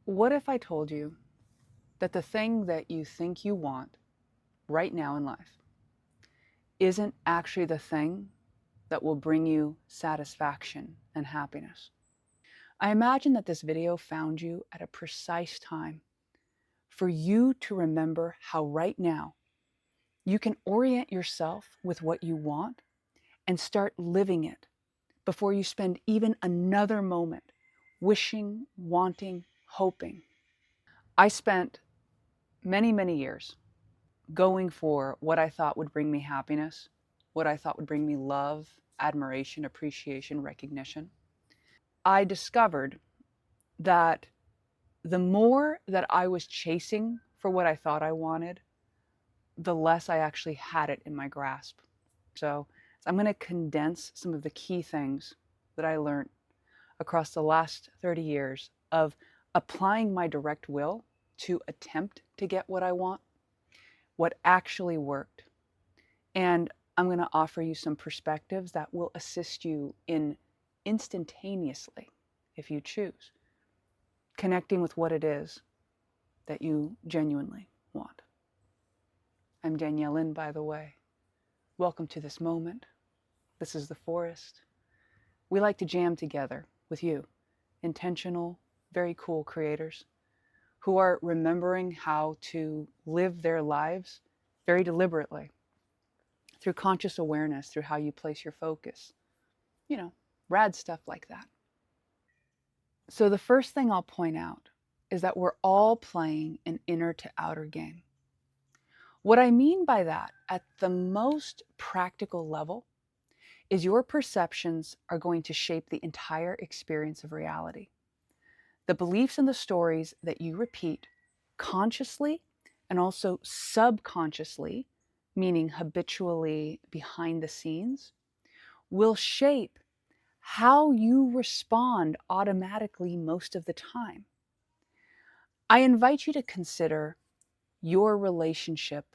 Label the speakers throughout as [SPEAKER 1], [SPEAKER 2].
[SPEAKER 1] What if I told you that the thing that you think you want right now in life isn't actually the thing that will bring you satisfaction and happiness? I imagine that this video found you at a precise time for you to remember how right now you can orient yourself with what you want and start living it before you spend even another moment wishing, wanting, hoping. I spent many years going for what I thought would bring me happiness, what I thought would bring me love, admiration, appreciation, recognition. I discovered that the more that I was chasing for what I thought I wanted, the less I actually had it in my grasp. So I'm going to condense some of the key things that I learned across the last 30 years of applying my direct will to attempt to get what I want, what actually worked. And I'm going to offer you some perspectives that will assist you in instantaneously, if you choose, connecting with what it is that you genuinely want. I'm Danielle Lynn, by the way. Welcome to this moment. This is the forest. We like to jam together with you, intentional, very cool creators who are remembering how to live their lives very deliberately through conscious awareness, through how you place your focus. You know, rad stuff like that. So, the first thing I'll point out is that we're all playing an inner to outer game. What I mean by that, at the most practical level, is your perceptions are going to shape the entire experience of reality. The beliefs and the stories that you repeat consciously and also subconsciously, meaning habitually behind the scenes, will shape how you respond automatically most of the time. I invite you to consider your relationship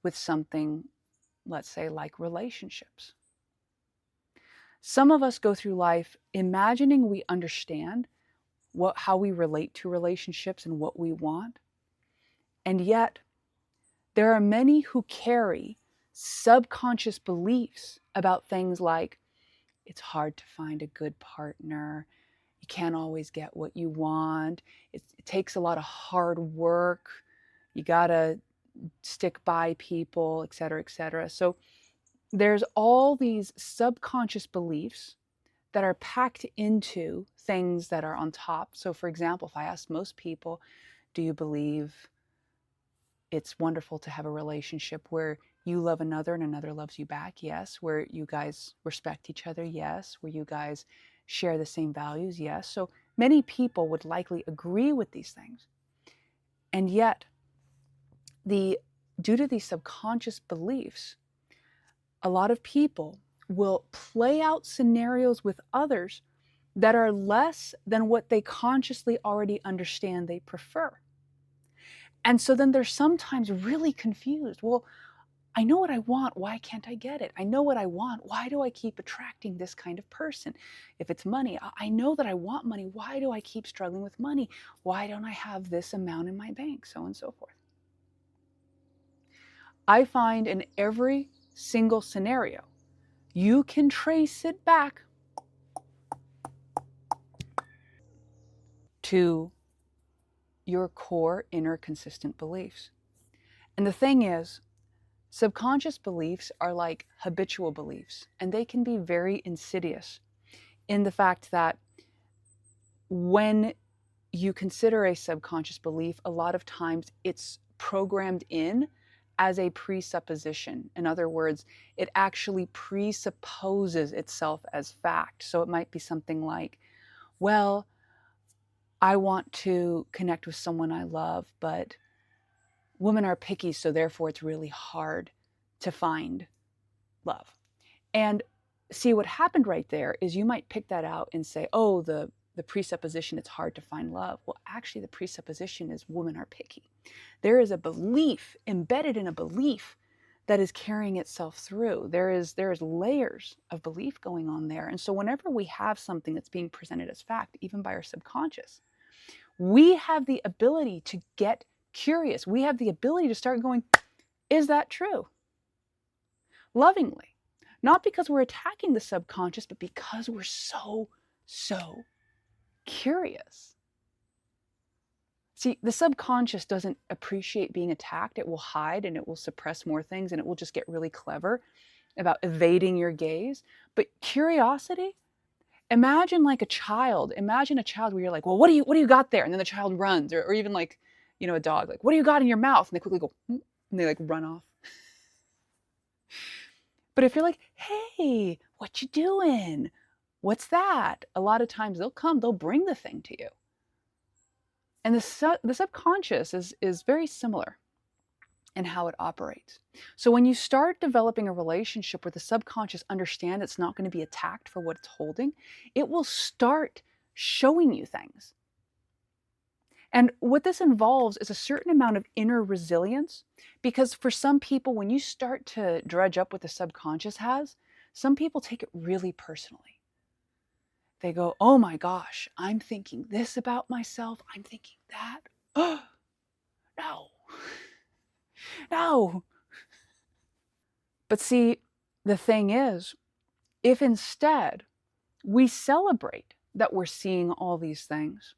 [SPEAKER 1] with something, let's say, like relationships. Some of us go through life imagining we understand how we relate to relationships and what we want. And yet, there are many who carry subconscious beliefs about things like it's hard to find a good partner, you can't always get what you want, it takes a lot of hard work, you gotta stick by people, et cetera, et cetera. So there's all these subconscious beliefs that are packed into things that are on top. So, for example, if I ask most people, do you believe it's wonderful to have a relationship where you love another and another loves you back? Yes. Where you guys respect each other? Yes. Where you guys share the same values? Yes. So many people would likely agree with these things. And yet, due to these subconscious beliefs, a lot of people will play out scenarios with others that are less than what they consciously already understand they prefer. And so then they're sometimes really confused. Well, I know what I want. Why can't I get it? I know what I want. Why do I keep attracting this kind of person? If it's money, I know that I want money. Why do I keep struggling with money? Why don't I have this amount in my bank? So on and so forth. I find in every single scenario, you can trace it back to your core inner consistent beliefs. And the thing is, subconscious beliefs are like habitual beliefs, and they can be very insidious in the fact that when you consider a subconscious belief, a lot of times it's programmed in as a presupposition. In other words, it actually presupposes itself as fact. So it might be something like, well, I want to connect with someone I love, but women are picky, so therefore it's really hard to find love. And see, what happened right there is you might pick that out and say, oh, the presupposition it's hard to find love. Well, actually, the presupposition is women are picky. There is a belief embedded in a belief that is carrying itself through. There is layers of belief going on there. And so whenever we have something that's being presented as fact, even by our subconscious, We have the ability to get curious. We have the ability to start going, is that true? Lovingly. Not because we're attacking the subconscious, but because we're so curious. See, the subconscious doesn't appreciate being attacked. It will hide and it will suppress more things and it will just get really clever about evading your gaze. But curiosity, imagine like a child. Imagine a child where you're like, well, what do you got there? And then the child runs, or even like, a dog, like, what do you got in your mouth? And they quickly go, and they like run off. But if you're like, hey, what you doing? What's that? A lot of times they'll bring the thing to you. And the subconscious is very similar in how it operates. So when you start developing a relationship where the subconscious understands it's not going to be attacked for what it's holding, it will start showing you things. And what this involves is a certain amount of inner resilience, because for some people, when you start to dredge up what the subconscious has, some people take it really personally. They go, oh my gosh, I'm thinking this about myself. I'm thinking that. Oh, no. No. But see, the thing is, if instead we celebrate that we're seeing all these things,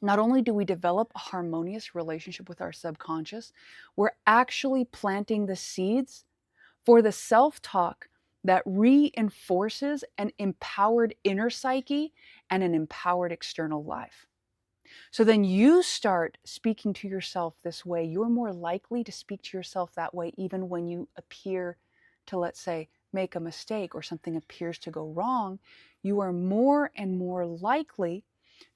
[SPEAKER 1] not only do we develop a harmonious relationship with our subconscious, we're actually planting the seeds for the self-talk that reinforces an empowered inner psyche and an empowered external life. So then you start speaking to yourself this way. You're more likely to speak to yourself that way even when you appear to, let's say, make a mistake or something appears to go wrong. You are more and more likely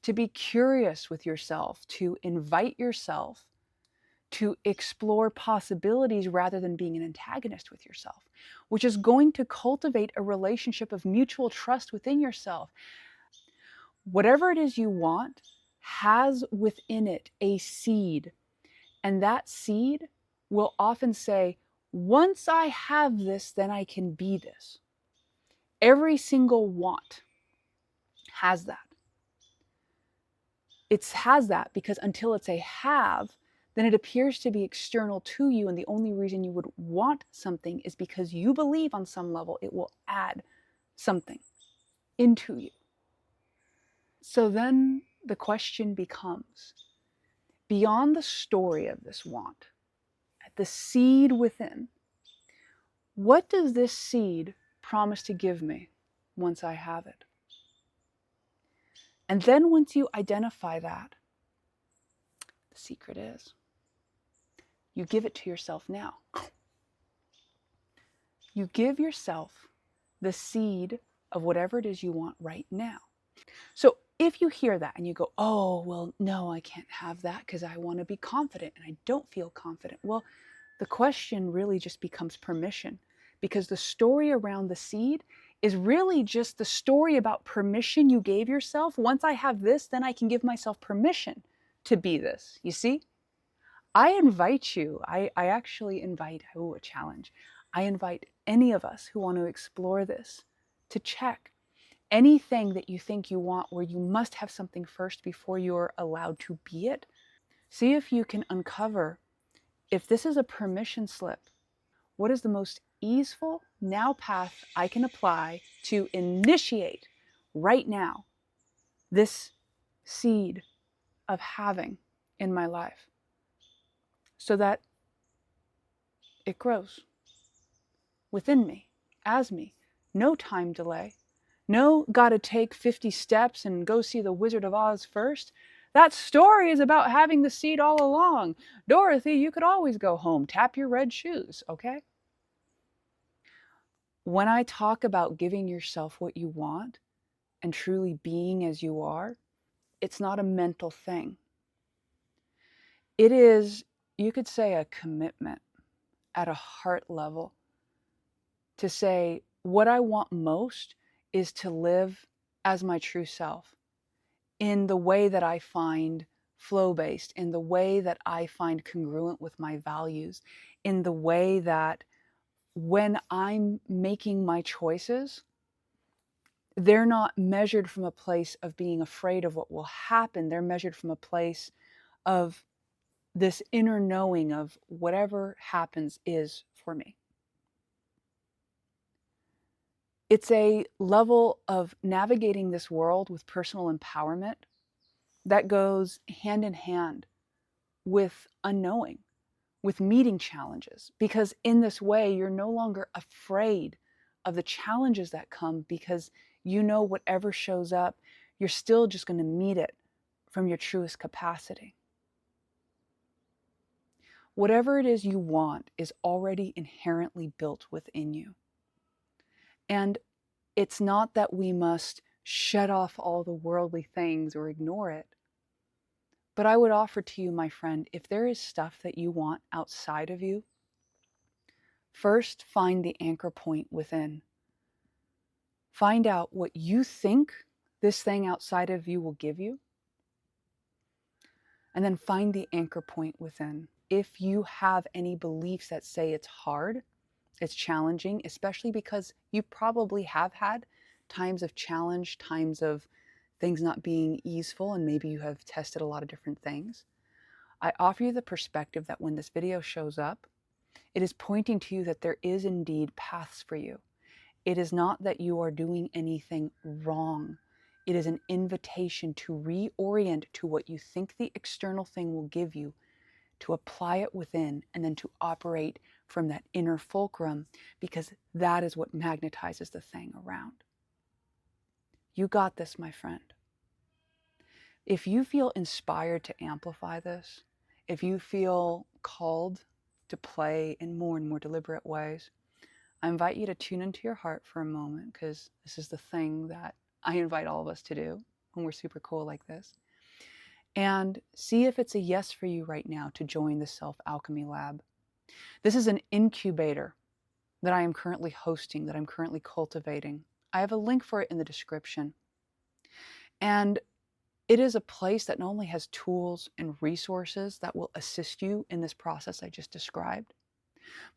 [SPEAKER 1] to be curious with yourself, to invite yourself to explore possibilities rather than being an antagonist with yourself, which is going to cultivate a relationship of mutual trust within yourself. Whatever it is you want has within it a seed, and that seed will often say, once I have this, then I can be this. Every single want has that. It has that because until it's a have, then it appears to be external to you, and the only reason you would want something is because you believe on some level it will add something into you. So then the question becomes, beyond the story of this want, at the seed within, what does this seed promise to give me once I have it? And then once you identify that, the secret is, you give it to yourself now. You give yourself the seed of whatever it is you want right now. So if you hear that and you go, oh, well, no, I can't have that because I want to be confident and I don't feel confident. Well, the question really just becomes permission, because the story around the seed is really just the story about permission you gave yourself. Once I have this, then I can give myself permission to be this. You see? I invite you, I actually invite, a challenge. I invite any of us who want to explore this to check anything that you think you want where you must have something first before you're allowed to be it. See if you can uncover, if this is a permission slip, what is the most easeful now path I can apply to initiate right now this seed of having in my life so that it grows within me, as me. No time delay. No, gotta take 50 steps and go see the Wizard of Oz first. That story is about having the seed all along. Dorothy, you could always go home. Tap your red shoes, okay? When I talk about giving yourself what you want and truly being as you are, it's not a mental thing. It is, you could say, a commitment at a heart level to say, what I want most is to live as my true self in the way that I find flow-based, in the way that I find congruent with my values, in the way that when I'm making my choices, They're not measured from a place of being afraid of what will happen. They're measured from a place of this inner knowing of whatever happens is for me. It's a level of navigating this world with personal empowerment that goes hand in hand with unknowing, with meeting challenges, because in this way, you're no longer afraid of the challenges that come because you know whatever shows up, you're still just going to meet it from your truest capacity. Whatever it is you want is already inherently built within you. And it's not that we must shut off all the worldly things or ignore it. But I would offer to you, my friend, if there is stuff that you want outside of you, first find the anchor point within. Find out what you think this thing outside of you will give you. And then find the anchor point within. If you have any beliefs that say it's hard, it's challenging, especially because you probably have had times of challenge, times of things not being easeful, and maybe you have tested a lot of different things. I offer you the perspective that when this video shows up, it is pointing to you that there is indeed paths for you. It is not that you are doing anything wrong. It is an invitation to reorient to what you think the external thing will give you, to apply it within, and then to operate from that inner fulcrum, because that is what magnetizes the thing around. You got this, my friend. If you feel inspired to amplify this, if you feel called to play in more and more deliberate ways, I invite you to tune into your heart for a moment, because this is the thing that I invite all of us to do when we're super cool like this. And see if it's a yes for you right now to join the Self Alchemy Lab. This is an incubator that I am currently hosting, that I'm currently cultivating. I have a link for it in the description. And it is a place that not only has tools and resources that will assist you in this process I just described,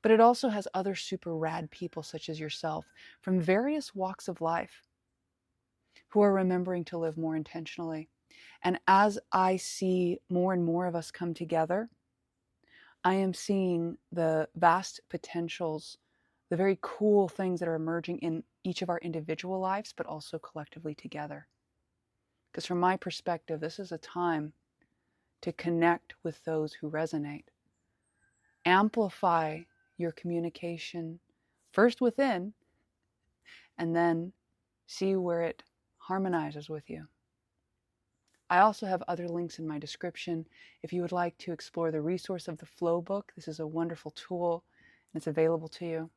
[SPEAKER 1] but it also has other super rad people such as yourself from various walks of life who are remembering to live more intentionally. And as I see more and more of us come together, I am seeing the vast potentials, the very cool things that are emerging in each of our individual lives, but also collectively together. Because from my perspective, this is a time to connect with those who resonate. Amplify your communication, first within, and then see where it harmonizes with you. I also have other links in my description. If you would like to explore the resource of the Flow book, this is a wonderful tool and it's available to you.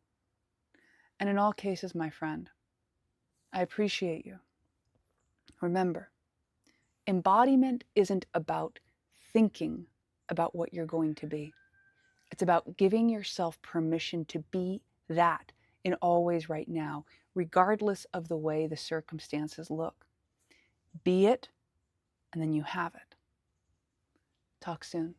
[SPEAKER 1] And in all cases, my friend, I appreciate you. Remember, embodiment isn't about thinking about what you're going to be. It's about giving yourself permission to be that in all ways right now, regardless of the way the circumstances look. Be it, and then you have it. Talk soon.